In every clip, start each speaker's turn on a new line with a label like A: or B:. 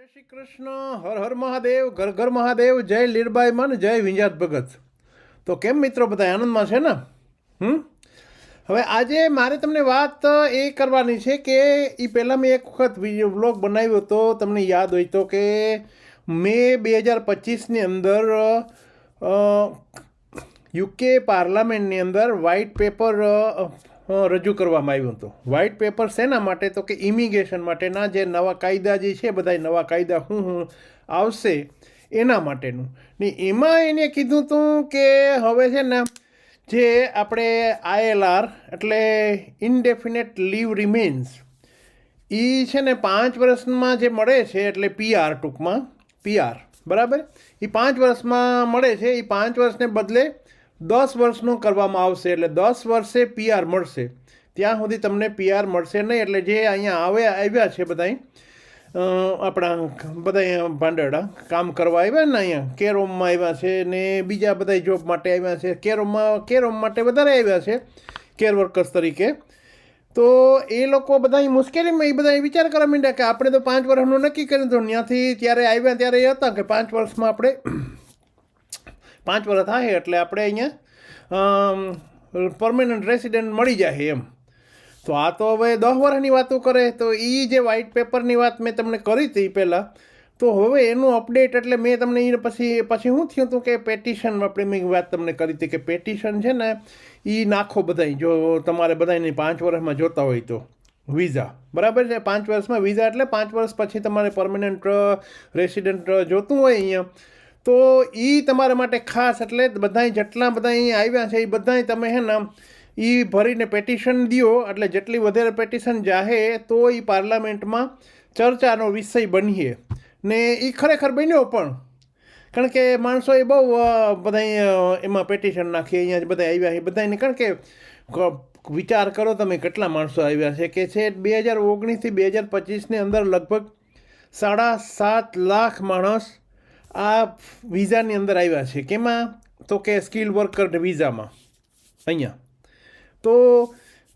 A: જય શ્રી કૃષ્ણ, હર હર મહાદેવ, ઘર ઘર મહાદેવ, જય લીરબાઈ મન, જય વિંજાત ભગત. તો કેમ મિત્રો બધા આનંદમાં છે ને? હવે આજે મારે તમને વાત એ કરવાની છે કે એ પહેલાં મેં એક વખત વ્લોગ બનાવ્યો હતો, તમને યાદ હોય તો, કે મે 2025ની અંદર યુકે પાર્લામેન્ટની અંદર વ્હાઇટ પેપર રજૂ કરવામાં આવ્યું હતું. વ્હાઇટ પેપર શેના માટે? તો કે ઇમિગ્રેશન માટેના જે નવા કાયદા જે છે, બધા નવા કાયદા શું આવશે એના માટેનું. ને એમાં એને કીધું હતું કે હવે છે ને જે આપણે ILR એટલે ઇનડેફિનેટ લીવ રિમેન્સ, એ છે ને 5 વર્ષમાં જે મળે છે, એટલે PR ટૂંકમાં PR, બરાબર, એ 5 વર્ષમાં મળે છે. એ 5 વર્ષને બદલે 10 વર્ષનું કરવામાં આવશે. એટલે 10 વર્ષે PR મળશે. ત્યાં સુધી તમને PR મળશે નહીં. એટલે જે અહીંયા આવ્યા છે બધા આપણા બધા ભાંડરડા કામ કરવા આવ્યા ને, અહીંયા કેરોમમાં આવ્યા છે ને બીજા બધા જોબ માટે આવ્યા છે. કેરોમ માટે વધારે આવ્યા છે, કેર વર્કર્સ તરીકે. તો એ લોકો બધા મુશ્કેલીમાં એ બધા વિચાર કરવા માંડ્યા કે આપણે તો 5 વર્ષનું નક્કી કર્યું હતું. ત્યાંથી ત્યારે આવ્યા ત્યારે એ હતા કે 5 વર્ષમાં આપણે 5 વર્ષ થાય એટલે આપણે અહીંયા પરમેનન્ટ રેસિડન્ટ મળી જાય એમ. તો આ તો હવે 10 વર્ષની વાતો કરે. તો એ જે વ્હાઇટ પેપરની વાત મેં તમને કરી હતી પહેલાં, તો હવે એનું અપડેટ એટલે મેં તમને એ પછી શું થયું હતું કે પેટિશન આપણે મેં વાત તમને કરી હતી કે પેટિશન છે ને એ નાખો બધાય, જો તમારે બધાને 5 વર્ષમાં જોતા હોય તો વિઝા, બરાબર છે. 5 વર્ષમાં વિઝા એટલે 5 વર્ષ પછી તમારે પરમેનન્ટ રેસિડન્ટ જોતું હોય અહીંયા, તો એ તમારા માટે ખાસ. એટલે બધાય જેટલા બધા અહીંયા આવ્યા છે એ બધાય તમે હે ને એ ભરીને પેટિશન દો. એટલે જેટલી વધારે પેટિશન જાહે તો એ પાર્લામેન્ટમાં ચર્ચાનો વિષય બનીએ. ને એ ખરેખર બન્યો પણ, કારણ કે માણસોએ બહુ બધા એમાં પેટિશન નાખી. અહીંયા બધા આવ્યા એ બધાને, કારણ કે વિચાર કરો તમે કેટલા માણસો આવ્યા છે કે છે 2019થી 2025ની અંદર લગભગ 7.5 લાખ માણસ આ વિઝાની અંદર આવ્યા છે. કેમાં? તો કે સ્કિલ વર્કર વિઝામાં અહીંયા. તો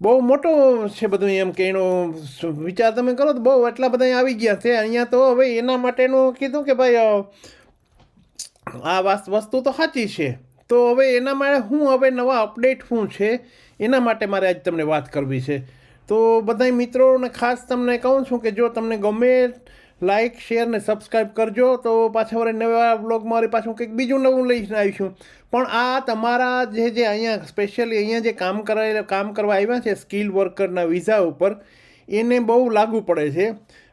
A: બહુ મોટો છે બધું, એમ કે એનો વિચાર તમે કરો તો બહુ એટલા બધા આવી ગયા છે અહીંયા. તો હવે એના માટેનું કીધું કે ભાઈ આ વસ્તુ તો સાચી છે. તો હવે એના માટે હવે નવા અપડેટ શું છે એના માટે મારે આજ તમને વાત કરવી છે. તો બધા મિત્રોને ખાસ તમને કહું છું કે જો તમને ગમે, લાઇક, શેર ને સબસ્ક્રાઈબ કરજો. તો પાછા વળી નવા વ્લોગ મારી પાછું કંઈક બીજું નવું લઈને આવીશું. પણ આ તમારા જે અહીંયા સ્પેશિયલી અહીંયા જે કામ કરવા આવ્યા છે સ્કિલ વર્કરના વિઝા ઉપર, એને બહુ લાગુ પડે છે.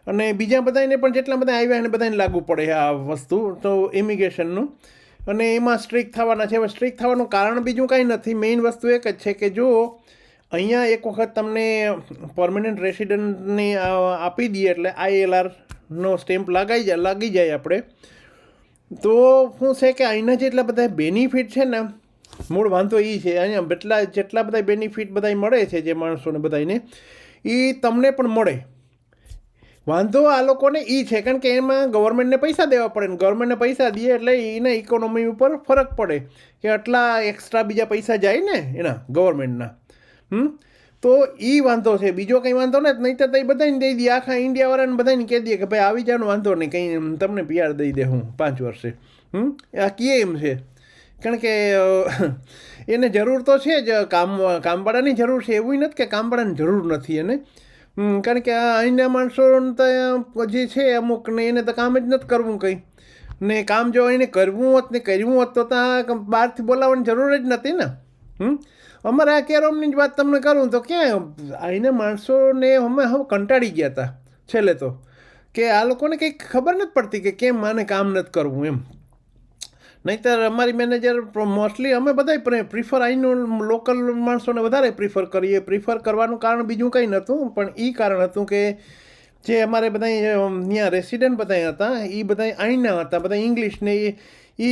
A: અને બીજા બધાને પણ જેટલા બધા આવ્યા એને બધાને લાગુ પડે આ વસ્તુ, તો ઇમિગ્રેશનનું. અને એમાં સ્ટ્રિક થવાના છે. હવે સ્ટ્રિક થવાનું કારણ બીજું કાંઈ નથી, મેઇન વસ્તુ એક જ છે કે જો અહીંયા એક વખત તમને પરમનન્ટ રેસિડન્ટની આપી દઈએ એટલે ILRનો સ્ટેમ્પ લાગી જાય આપણે, તો શું છે કે અહીંના જેટલા બધા બેનિફિટ છે ને, મૂળ વાંધો એ છે અહીંયા જેટલા બધા બેનિફિટ બધા મળે છે જે માણસોને બધાને, એ તમને પણ મળે. વાંધો આ લોકોને એ છે કારણ કે એમાં ગવર્મેન્ટને પૈસા દેવા પડે ને ગવર્મેન્ટને પૈસા દે એટલે એના ઇકોનોમી ઉપર ફરક પડે કે આટલા એક્સ્ટ્રા બીજા પૈસા જાય ને એના ગવર્મેન્ટના. તો એ વાંધો છે, બીજો કંઈ વાંધો નથી. નહીં તો એ બધાને દઈ દઈએ, આખા ઇન્ડિયાવાળાને બધાને કહી દઈએ કે ભાઈ આવી જવાનો વાંધો નહીં, કંઈ તમને PR દઈ દે હું 5 વર્ષે. આ કહે એમ છે, કારણ કે એને જરૂર તો છે જ, કામવાળાની જરૂર છે. એવું નથી કે કામવાળાની જરૂર નથી એને, કારણ કે અહીંના માણસો તો જે છે અમુકને એને તો કામ જ નથી કરવું કંઈ. ને કામ જો એને કરવું હોત ને કર્યું હોત તો ત્યાં બહારથી બોલાવવાની જરૂર જ નથી ને. અમારે આ કેરોમની જ વાત તમને કરું તો ક્યાં અહીંના માણસોને અમે હવે કંટાળી ગયા હતા છેલ્લે તો, કે આ લોકોને કંઈક ખબર નથી પડતી કે કેમ માને કામ નથી કરવું એમ. નહીંતર અમારી મેનેજર મોસ્ટલી અમે બધા પ્રિફર અહીંનું લોકલ માણસોને વધારે પ્રિફર કરીએ. પ્રિફર કરવાનું કારણ બીજું કંઈ નહોતું, પણ એ કારણ હતું કે જે અમારે બધા ત્યાં રેસિડન્ટ બધા હતા એ બધા અહીંના હતા, બધા ઇંગ્લિશને એ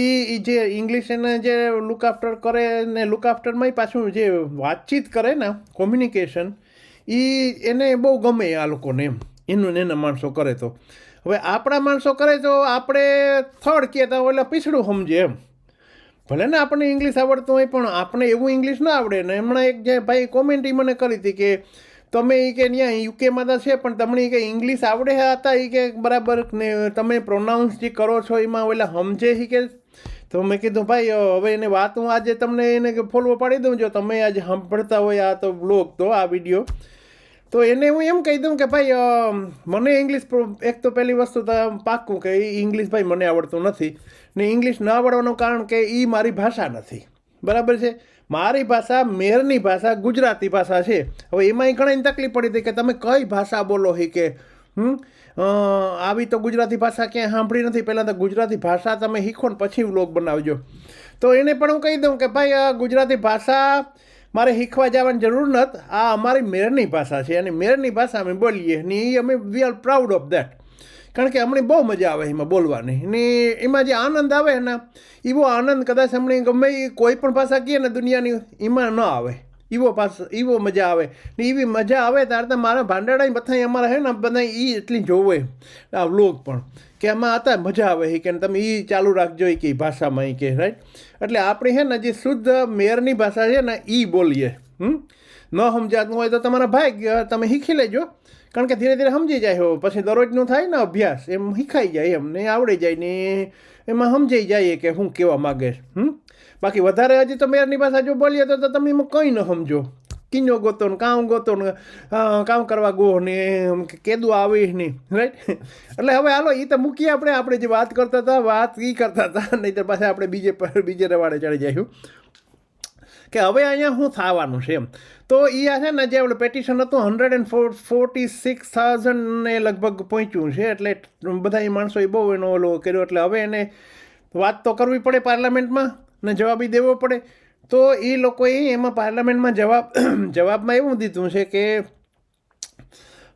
A: જે ઇંગ્લિશ એને જે લુક આફ્ટર કરે ને લુક આફ્ટરમાં પાછું જે વાતચીત કરે ને કોમ્યુનિકેશન, એને બહુ ગમે આ લોકોને એમ, એનું એના માણસો કરે. તો હવે આપણા માણસો કરે તો આપણે થર્ડ કહેતા હોય એટલે પીછડું સમજે એમ. ભલે ને આપણને ઇંગ્લિશ આવડતું હોય પણ આપણે એવું ઇંગ્લિશ ના આવડે ને. હમણાં એક જે ભાઈ કોમેન્ટ મને કરી હતી કે તમે એ કે ત્યાં યુકેમાં તો છે પણ તમને કે ઇંગ્લિશ આવડે હતા એ કે બરાબર ને તમે પ્રોનાઉન્સ જે કરો છો એમાં ઓલા સમજે છે કે. તો મેં કીધું ભાઈ હવે એને વાત હું આજે તમને એને ફોલો પાડી દઉં જો તમે આજે સાંભળતા હોય આ તો બ્લોગ તો આ વિડીયો. તો એને હું એમ કહી દઉં કે ભાઈ મને ઇંગ્લિશ એક તો પહેલી વસ્તુ તો પાક્કું કે ઇંગ્લિશ ભાઈ મને આવડતું નથી ને ઇંગ્લિશ ન આવડવાનું કારણ કે એ મારી ભાષા નથી. બરાબર છે. મારી ભાષા મેરની ભાષા ગુજરાતી ભાષા છે. હવે એમાંય ઘણી તકલીફ પડી હતી કે તમે કઈ ભાષા બોલો હી કે આવી તો ગુજરાતી ભાષા ક્યાંય સાંભળી નથી. પહેલાં તો ગુજરાતી ભાષા તમે શીખો ને પછી વ્લોગ બનાવજો. તો એને પણ હું કહી દઉં કે ભાઈ આ ગુજરાતી ભાષા મારે શીખવા જવાની જરૂર નથી. આ અમારી મેરની ભાષા છે અને મેરની ભાષા અમે બોલીએ ને એ અમે we are proud of that. કારણ કે અમને બહુ મજા આવે એમાં બોલવાની ને એમાં જે આનંદ આવે ને એવો આનંદ કદાચ અમને ગમે એ કોઈ પણ ભાષા કહીએ ને દુનિયાની એમાં ન આવે. એવો મજા આવે ને એવી મજા આવે ત્યારે તો મારા ભાંડાડા બધા અમારા હે ને બધા એ એટલી જોવે આ વ્લોગ પણ કે આમાં હતા મજા આવે કે તમે એ ચાલુ રાખજો કે ભાષામાં એ કે રાઈટ. એટલે આપણી છે ને જે શુદ્ધ મેરની ભાષા છે ને એ બોલીએ. ન સમજાતું હોય તો તમારા ભાઈ તમે શીખી લેજો. કારણ કે ધીરે ધીરે સમજી જાય હો પછી દરરોજનું થાય ને અભ્યાસ એમ શીખાઈ જાય એમ ને આવડી જાય ને એમાં સમજાઈ જાય કે હું કહેવા માગે. બાકી વધારે હજી તો મેરની ભાષા જો બોલીએ તો તમે એમાં કંઈ ન સમજો. કિંજો ગોતો ને કામ કરવા ગો ને કેદું આવીશ નહીં રાઈટ. એટલે હવે હાલો એ તો મૂકીએ આપણે જે વાત કરતા હતા વાત એ કરતા હતા નહીં તો પાછા આપણે બીજે રવાડે ચડી જઈશું કે હવે અહીંયા શું થવાનું છે એમ. તો એ આ છે ને જે આપણે પેટિશન હતું 146,000 ને લગભગ પહોંચ્યું છે. એટલે બધા માણસોએ બહુ એનો ઓલો કર્યો. એટલે હવે એને વાત તો કરવી પડે પાર્લામેન્ટમાં ને જવાબી દેવો પડે. તો એ લોકોએ એમાં પાર્લામેન્ટમાં જવાબમાં એવું દીધું છે કે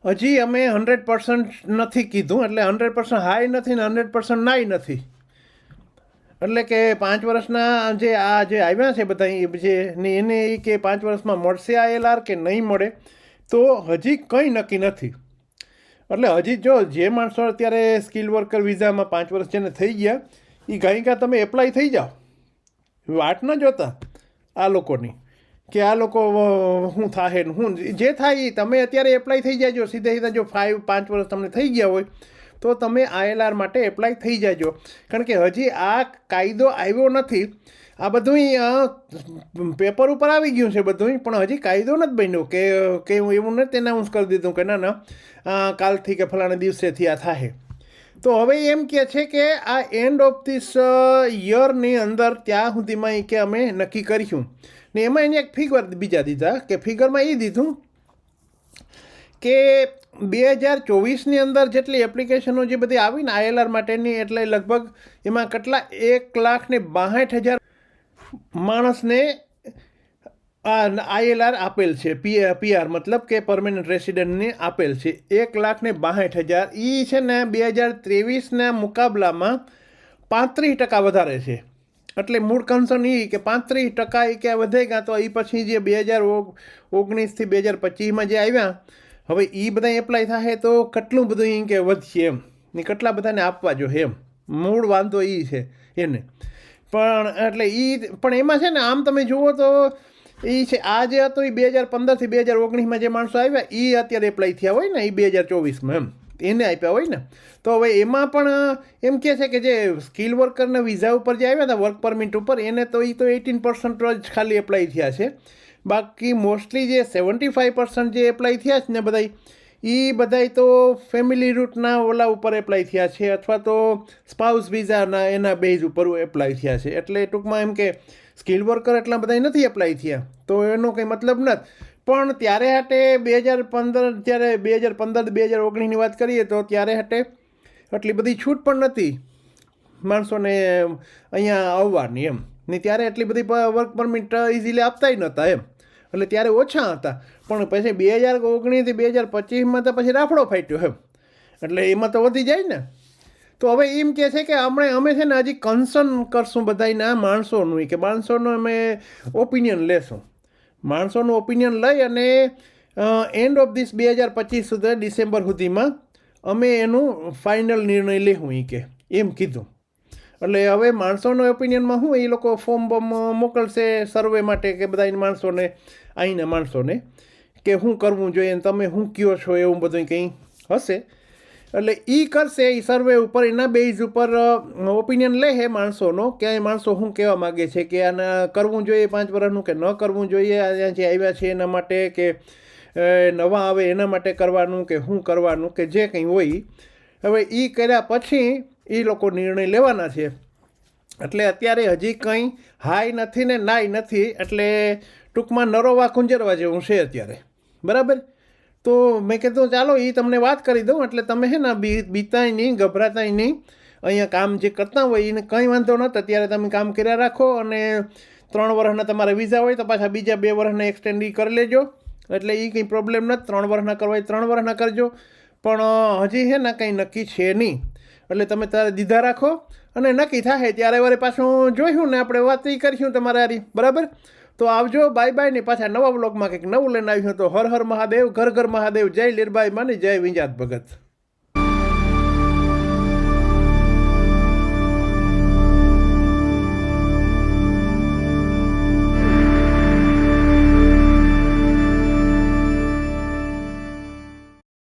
A: હજી અમે 100% નથી કીધું. એટલે 100% હાઈ નથી ને 100% નાઈ નથી. એટલે કે 5 વર્ષના જે આવ્યા છે બધા જે ને એને એ કે 5 વર્ષમાં મળશે આ LR કે નહીં મળે તો હજી કંઈ નક્કી નથી. એટલે હજી જો જે માણસો અત્યારે સ્કિલ વર્કર વિઝામાં 5 વર્ષ જેને થઈ ગયા એ ગાયિકા તમે એપ્લાય થઈ જાઓ. વાટ ન જોતા આ લોકોની કે આ લોકો શું થાય ને શું જે થાય એ તમે અત્યારે એપ્લાય થઈ જાજો સીધા જો 5 વર્ષ તમને થઈ ગયા હોય તો તમે ILR માટે એપ્લાય થઈ જાજો. કારણ કે હજી આ કાયદો આવ્યો નથી. આ બધું પેપર ઉપર આવી ગયું છે બધું પણ હજી કાયદો નથી બન્યો કે હું એવું નથી એનાઉન્સ કરી દીધું કે ના કાલથી કે ફલાણા દિવસેથી આ થાય. તો હવે એમ કહે છે કે આ એન્ડ ઓફ ધીસ યરની અંદર ત્યાં સુધીમાં કે અમે નક્કી કરીશું ને એમાં એને એક ફિગર બીજા દીધા કે ફિગરમાં એ દીધું કે 2024ની અંદર જેટલી એપ્લિકેશનો જે બધી આવી ને ILR માટેની એટલે લગભગ એમાં કેટલા 1,62,000 માણસને ILR આપેલ છે. PR મતલબ કે પરમેનન્ટ રેસિડન્ટને આપેલ છે 1,62,000. એ છે ને 2023ના મુકાબલામાં 35% વધારે છે. એટલે મૂળ કન્સર્ન એ કે 35% એ ક્યાં વધે ગયા તો એ પછી જે 2019થી 2025માં જે આવ્યા હવે એ બધા એપ્લાય થાય તો કેટલું બધું એ કે વધશે એમ ને કેટલા બધાને આપવા જોઈએ એમ મૂળ વાંધો એ છે એને. પણ એટલે એ પણ એમાં છે ને આમ તમે જુઓ તો એ છે આ જે હતો એ 2015થી 2019માં જે માણસો આવ્યા એ અત્યારે એપ્લાય થયા હોય ને એ 2024માં એમ એને આપ્યા હોય ને. તો હવે એમાં પણ એમ કહે છે કે જે સ્કિલ વર્કરના વિઝા ઉપર જે આવ્યા હતા વર્ક પરમિટ ઉપર એને તો એ તો 18% જ ખાલી એપ્લાય થયા છે. બાકી મોસ્ટલી જે 75% જે એપ્લાય થયા છે ને બધાય તો ફેમિલી રૂટના ઓલા ઉપર એપ્લાય થયા છે અથવા તો સ્પાઉસ વિઝાના એના બેઝ ઉપર એપ્લાય થયા છે. એટલે ટૂંકમાં એમ કે સ્કિલ વર્કર એટલા બધા નથી એપ્લાય થયા તો એનો કંઈ મતલબ નથી. પણ ત્યારે હાટે 2015 જ્યારે 2019ની વાત કરીએ તો ત્યારે હાટે એટલી બધી છૂટ પણ નથી માણસોને અહીંયા આવવાની એમ ને ત્યારે એટલી બધી વર્ક પરમિટ ઇઝીલી આપતાય નહોતા એમ. એટલે ત્યારે ઓછા હતા પણ પછી 2019થી 2025માં તો પછી રાફડો ફાટ્યો એમ. એટલે એમાં તો વધી જાય ને. તો હવે એમ કહે છે કે અમે છે ને હજી કન્સર્ન કરશું બધાના માણસોનું કે માણસોનું અમે ઓપિનિયન લેશું. માણસોનું ઓપિનિયન લઈ અને એન્ડ ઓફ ધીસ 2025 સુધી ડિસેમ્બર સુધીમાં અમે એનું ફાઇનલ નિર્ણય લેવું એ કે એમ કીધું. એટલે હવે માણસોનો ઓપિનિયનમાં શું એ લોકો ફોર્મ મોકલશે સર્વે માટે કે બધા માણસોને અહીંના માણસોને કે શું કરવું જોઈએ અને તમે શું કયો છો એવું બધું કંઈ હશે. એટલે એ કરશે એ સર્વે ઉપર એના બેઝ ઉપર ઓપિનિયન લે છે માણસોનો, ક્યાંય માણસો શું કહેવા માગે છે કે આને કરવું જોઈએ 5 વર્ષનું કે ન કરવું જોઈએ, અહીંયા જે આવ્યા છે એના માટે કે નવા આવે એના માટે કરવાનું કે શું કરવાનું કે જે કંઈ હોય. હવે એ કર્યા પછી એ લોકો નિર્ણય લેવાના છે. એટલે અત્યારે હજી કંઈ હાય નથી ને નાય નથી, એટલે ટૂંકમાં નરોવા કુંજરવા જેવું છે અત્યારે, બરાબર. તો મેં કીધું ચાલો એ તમને વાત કરી દઉં, એટલે તમે છે ને બીતાય નહીં, ગભરાતાય નહીં. અહીંયા કામ જે કરતા હોય એને કંઈ વાંધો નથી, અત્યારે તમે કામ કર્યા રાખો અને 3 વર્ષના તમારે વિઝા હોય તો પાછા બીજા 2 વર્ષના એક્સટેન્ડ કરી લેજો. એટલે એ કંઈ પ્રોબ્લેમ નથી, 3 વર્ષના કરવા હોય 3 વર્ષના કરજો. પણ હજી છે ને કંઈ નક્કી છે નહીં, એટલે તમે તારે દીધા રાખો અને નક્કી થાય ત્યારે વળી પાછું જોઈશું ને આપણે વાત એ કરીશું તમારે હારી, બરાબર. તો આવજો, બાય બાય. ને પાછા નવા બ્લોગમાં કંઈક નવું લઈને આવ્યું તો હર હર મહાદેવ, ઘર ઘર મહાદેવ, જય લીરબાઈ માની, જય વિંજાત ભગત.